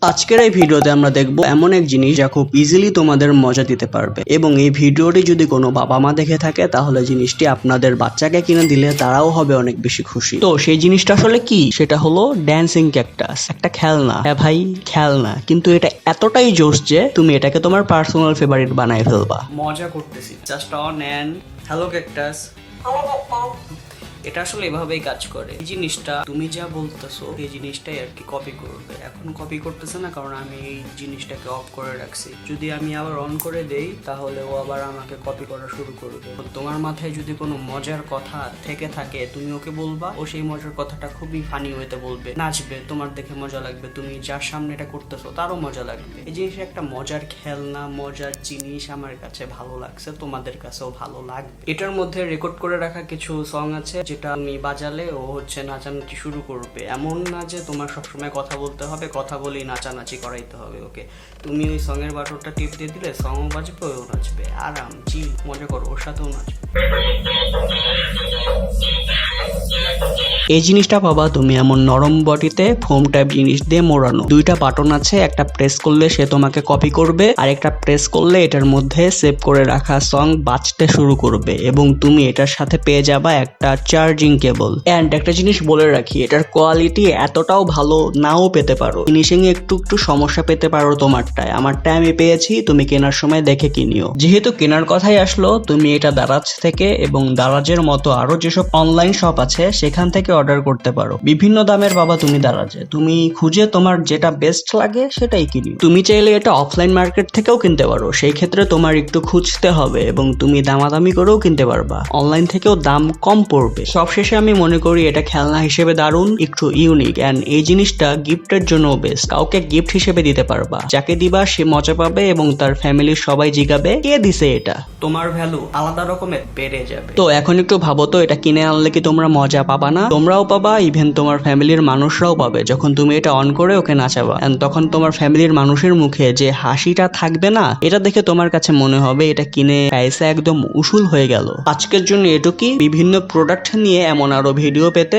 আজকের এই ভিডিওতে আমরা দেখব এমন এক জিনিস যা খুব ইজিলি তোমাদের মজা দিতে পারবে এবং এই ভিডিওটি যদি কোনো বাবা মা দেখে থাকে তাহলে জিনিসটি আপনাদের বাচ্চাকে কিনে দিলে তারাও হবে অনেক বেশি খুশি। তো সেই জিনিসটা আসলে কি? সেটা হলো ড্যান্সিং ক্যাকটাস, একটা খেলনা। হ্যাঁ ভাই, খেলনা, কিন্তু এটা এতটাই জোশ যে তুমি এটাকে তোমার পার্সোনাল ফেভারিট বানায় ফেলবা। মজা করতেছি, just on and hello cactus. এটা আসলে এভাবেই কাজ করে। এই জিনিসটা তুমি যা বলতেছো এই জিনিসটাই আর কি কপি করবে। এখন কপি করতেছে না কারণ আমি এই জিনিসটাকে অফ করে রাখছি। যদি আমি আবার অন করে দেই তাহলে ও আবার আমাকে কপি করা শুরু করবে। তোমার মাথায় যদি কোনো মজার কথা থেকে থাকে তুমি ওকে বলবা, ও সেই মজার কথাটা খুবই ফানি ওয়েতে বলবে, নাচবে, তোমার দেখে মজা লাগবে, তুমি যার সামনে এটা করতেছো তারও মজা লাগবে। এই জিনিসটা একটা মজার খেলনা, মজার জিনিস। আমার কাছে ভালো লাগছে, তোমাদের কাছেও ভালো লাগবে। এটার মধ্যে রেকর্ড করে রাখা কিছু সং আছে যেটা তুমি বাজালে ও হচ্ছে নাচানাচি শুরু করবে। এমন না যে তোমার সবসময় কথা বলতে হবে, কথা বলেই নাচানাচি করাইতে হবে ওকে। তুমি ওই সং এর বাটনটা টিপ দিয়ে দিলে সংও বাজবে, ও নাচবে, আরাম চিল মজা করো, ওর সাথেও নাচবে। এই জিনিসটা পাবা তুমি এমন নরম বডিতে ফোম টাইপ জিনিস দিয়ে মোড়ানো। দুইটা বাটন আছে, একটা প্রেস করলে সে তোমাকে কপি করবে আর একটা প্রেস করলে এটার মধ্যে সেভ করে রাখা সং বাজতে শুরু করবে এবং তুমি এটার সাথে পেয়ে যাবা একটা চার্জিং কেবল। এন্ড একটা জিনিস বলে রাখি, এটার কোয়ালিটি এতটাও ভালো নাও পেতে পারো, ফিনিশিং এ একটু সমস্যা পেতে পারো তোমারটায়। আমারটায় আমি পেয়েছি, তুমি কেনার সময় দেখে কিনিও। যেহেতু কেনার কথাই আসলো, তুমি এটা দারাজ থেকে এবং দারাজের মতো আরো যেসব অনলাইন শপ আছে সেখান থেকে অর্ডার করতে পারো। বিভিন্ন দামের বাবা তুমি দারাজে, তুমি খুঁজে তোমার যেটা বেস্ট লাগে সেটাই কিনি। তুমি চাইলে এটা অফলাইন মার্কেট থেকেও কিনতে পারো, সেই ক্ষেত্রে তোমার একটু খুঁজতে হবে এবং তুমি দামাদামি করেও কিনতে পারবা। অনলাইন থেকেও দাম কম পড়বে। সবশেষে আমি মনে করি এটা খেলনা হিসেবে দারুণ, একটু ইউনিক, এন্ড এই জিনিসটা গিফটের জন্য বেস্ট। কাউকে গিফট হিসেবে দিতে পারবা, যাকে দিবা সে মজা পাবে এবং তার ফ্যামিলির সবাই জিগাবে কে দিছে এটা। তোমার ভ্যালু আলাদা রকমের বেড়ে যাবে। তো এখন একটু ভাবো তো, এটা কিনে আনলে কি তোমরা মজা পাবা না? তোমরাও পাবা, ইভেন তোমার ফ্যামিলির মানুষরাও পাবে। যখন তুমি এটা অন করে ওকে নাচাবা এন্ড তখন তোমার ফ্যামিলির মানুষের মুখে যে হাসিটা থাকবে না, এটা দেখে তোমার কাছে মনে হবে এটা কিনে পয়সা একদম উসুল হয়ে গেল। আজকের জন্য এটুকুই। বিভিন্ন প্রোডাক্ট নিয়ে এমন আরো ভিডিও পেতে